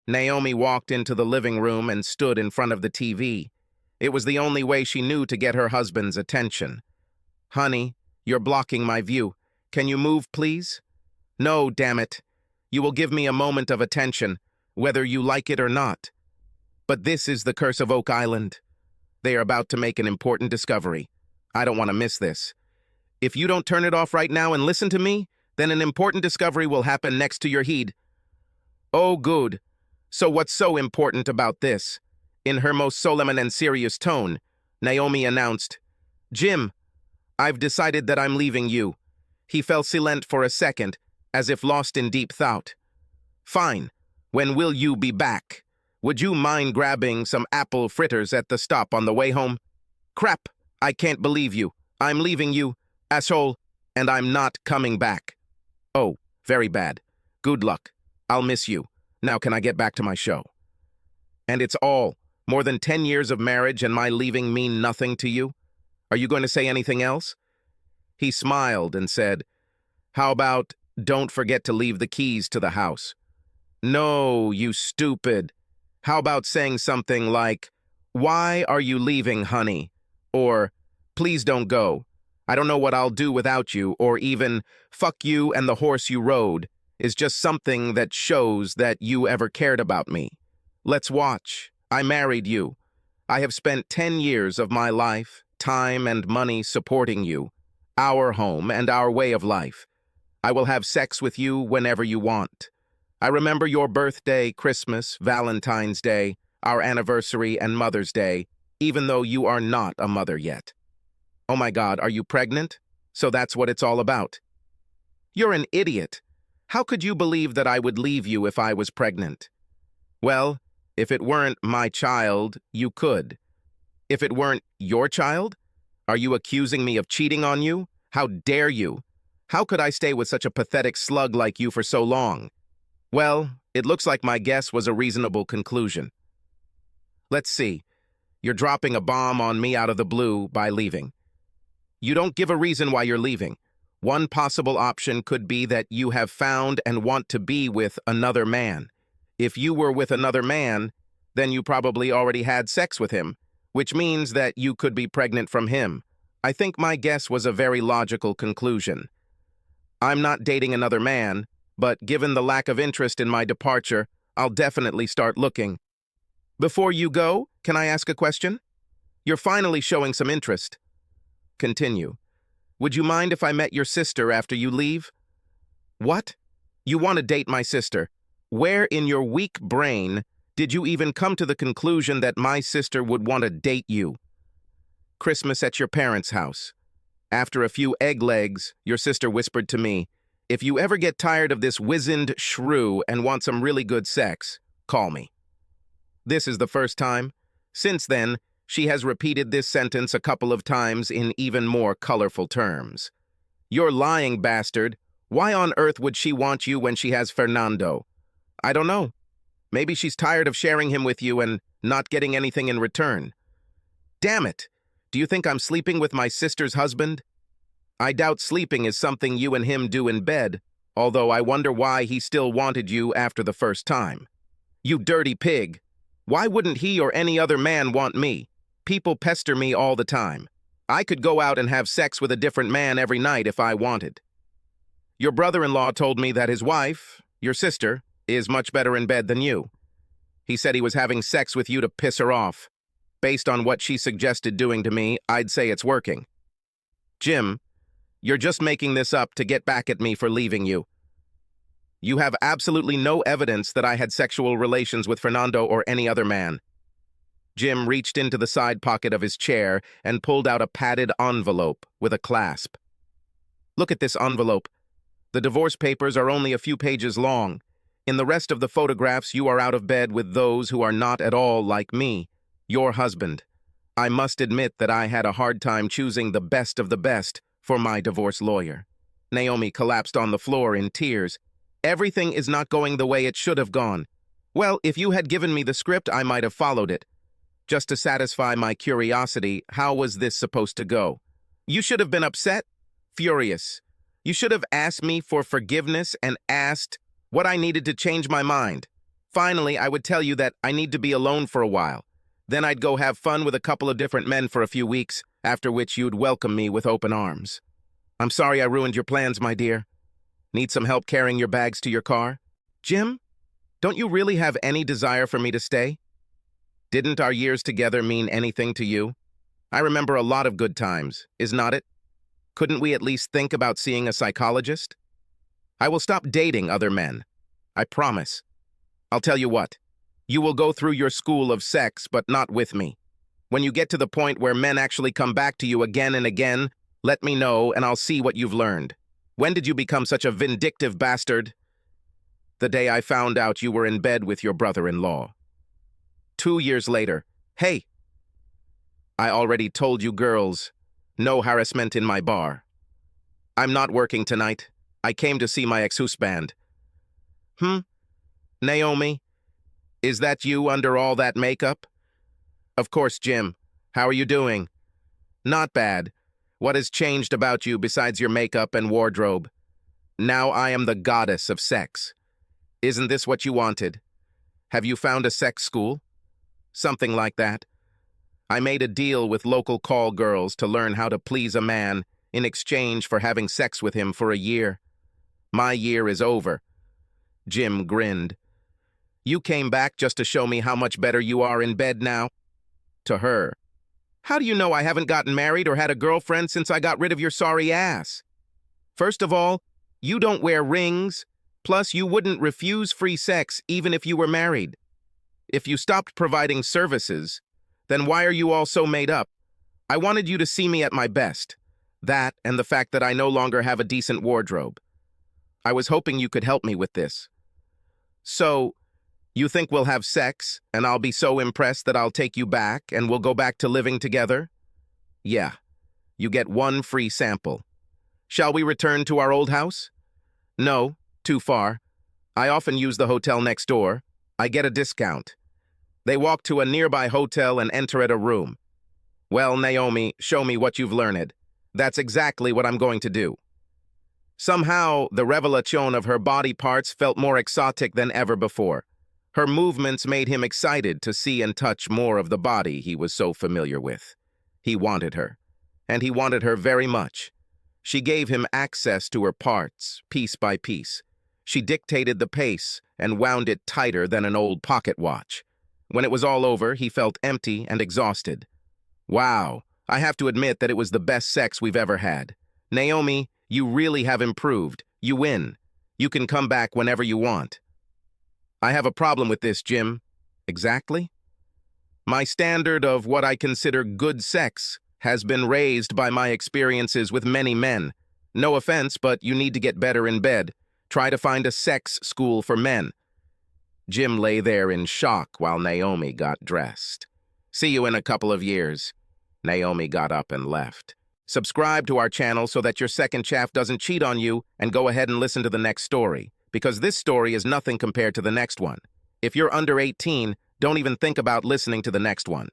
Naomi walked into the living room and stood in front of the TV. It was the only way she knew to get her husband's attention. "Honey, you're blocking my view. Can you move, please?" "No, damn it. You will give me a moment of attention, whether you like it or not." "But this is the curse of Oak Island. They are about to make an important discovery. I don't want to miss this. If you don't turn it off right now and listen to me, then an important discovery will happen next to your heed." "Oh, good. So what's so important about this?" In her most solemn and serious tone, Naomi announced, "Jim, I've decided that I'm leaving you." He fell silent for a second, as if lost in deep thought. "Fine. When will you be back? Would you mind grabbing some apple fritters at the stop on the way home?" "Crap, I can't believe you. I'm leaving you, asshole, and I'm not coming back." "Oh, very bad. Good luck. I'll miss you. Now can I get back to my show?" "And it's all. More than 10 years of marriage and my leaving mean nothing to you? Are you going to say anything else?" He smiled and said, "How about, don't forget to leave the keys to the house?" "No, you stupid. How about saying something like, 'Why are you leaving, honey?' Or, 'Please don't go. I don't know what I'll do without you,' or even, 'Fuck you and the horse you rode,' is just something that shows that you ever cared about me. Let's watch. I married you. I have spent 10 years of my life, time and money supporting you, our home and our way of life. I will have sex with you whenever you want. I remember your birthday, Christmas, Valentine's Day, our anniversary, and Mother's Day, even though you are not a mother yet. Oh my God, are you pregnant? So that's what it's all about. You're an idiot. How could you believe that I would leave you if I was pregnant? Well, if it weren't my child, you could. If it weren't your child? Are you accusing me of cheating on you? How dare you? How could I stay with such a pathetic slug like you for so long? Well, it looks like my guess was a reasonable conclusion. Let's see. You're dropping a bomb on me out of the blue by leaving. You don't give a reason why you're leaving. One possible option could be that you have found and want to be with another man. If you were with another man, then you probably already had sex with him, which means that you could be pregnant from him. I think my guess was a very logical conclusion. I'm not dating another man, but given the lack of interest in my departure, I'll definitely start looking. Before you go, can I ask a question? You're finally showing some interest. Continue. Would you mind if I met your sister after you leave? What? You want to date my sister? Where in your weak brain did you even come to the conclusion that my sister would want to date you? Christmas at your parents' house. After a few egg legs, your sister whispered to me, "If you ever get tired of this wizened shrew and want some really good sex, call me." This is the first time. Since then, she has repeated this sentence a couple of times in even more colorful terms. "You're lying, bastard. Why on earth would she want you when she has Fernando?" "I don't know. Maybe she's tired of sharing him with you and not getting anything in return." "Damn it! Do you think I'm sleeping with my sister's husband?" "I doubt sleeping is something you and him do in bed, although I wonder why he still wanted you after the first time." "You dirty pig! Why wouldn't he or any other man want me? People pester me all the time. I could go out and have sex with a different man every night if I wanted." "Your brother-in-law told me that his wife, your sister, is much better in bed than you. He said he was having sex with you to piss her off. Based on what she suggested doing to me, I'd say it's working." "Jim, you're just making this up to get back at me for leaving you. You have absolutely no evidence that I had sexual relations with Fernando or any other man." Jim reached into the side pocket of his chair and pulled out a padded envelope with a clasp. "Look at this envelope. The divorce papers are only a few pages long. In the rest of the photographs, you are out of bed with those who are not at all like me, your husband. I must admit that I had a hard time choosing the best of the best for my divorce lawyer." Naomi collapsed on the floor in tears. "Everything is not going the way it should have gone. Well, if you had given me the script, I might have followed it. Just to satisfy my curiosity, how was this supposed to go? You should have been upset, furious. You should have asked me for forgiveness and asked what I needed to change my mind. Finally, I would tell you that I need to be alone for a while. Then I'd go have fun with a couple of different men for a few weeks, after which you'd welcome me with open arms. I'm sorry I ruined your plans, my dear. Need some help carrying your bags to your car? Jim, don't you really have any desire for me to stay? Didn't our years together mean anything to you? I remember a lot of good times, is not it? Couldn't we at least think about seeing a psychologist? I will stop dating other men. I promise. I'll tell you what. You will go through your school of sex, but not with me. When you get to the point where men actually come back to you again and again, let me know and I'll see what you've learned. When did you become such a vindictive bastard? The day I found out you were in bed with your brother-in-law. 2 years later. Hey! I already told you girls, no harassment in my bar. I'm not working tonight. I came to see my ex-husband. Naomi? Is that you under all that makeup? Of course, Jim. How are you doing? Not bad. What has changed about you besides your makeup and wardrobe? Now I am the goddess of sex. Isn't this what you wanted? Have you found a sex school? Something like that. I made a deal with local call girls to learn how to please a man in exchange for having sex with him for a year. My year is over. Jim grinned. You came back just to show me how much better you are in bed now? To her. How do you know I haven't gotten married or had a girlfriend since I got rid of your sorry ass? First of all, you don't wear rings, plus you wouldn't refuse free sex even if you were married. If you stopped providing services, then why are you all so made up? I wanted you to see me at my best. That and the fact that I no longer have a decent wardrobe. I was hoping you could help me with this. So, you think we'll have sex, and I'll be so impressed that I'll take you back, and we'll go back to living together? Yeah. You get one free sample. Shall we return to our old house? No, too far. I often use the hotel next door. I get a discount. They walk to a nearby hotel and enter at a room. Well, Naomi, show me what you've learned. That's exactly what I'm going to do. Somehow, the revelation of her body parts felt more exotic than ever before. Her movements made him excited to see and touch more of the body he was so familiar with. He wanted her, and he wanted her very much. She gave him access to her parts, piece by piece. She dictated the pace and wound it tighter than an old pocket watch. When it was all over, he felt empty and exhausted. Wow, I have to admit that it was the best sex we've ever had. Naomi, you really have improved. You win. You can come back whenever you want. I have a problem with this, Jim. Exactly? My standard of what I consider good sex has been raised by my experiences with many men. No offense, but you need to get better in bed. Try to find a sex school for men. Jim lay there in shock while Naomi got dressed. See you in a couple of years. Naomi got up and left. Subscribe to our channel so that your second chaff doesn't cheat on you, and go ahead and listen to the next story, because this story is nothing compared to the next one. If you're under 18, don't even think about listening to the next one.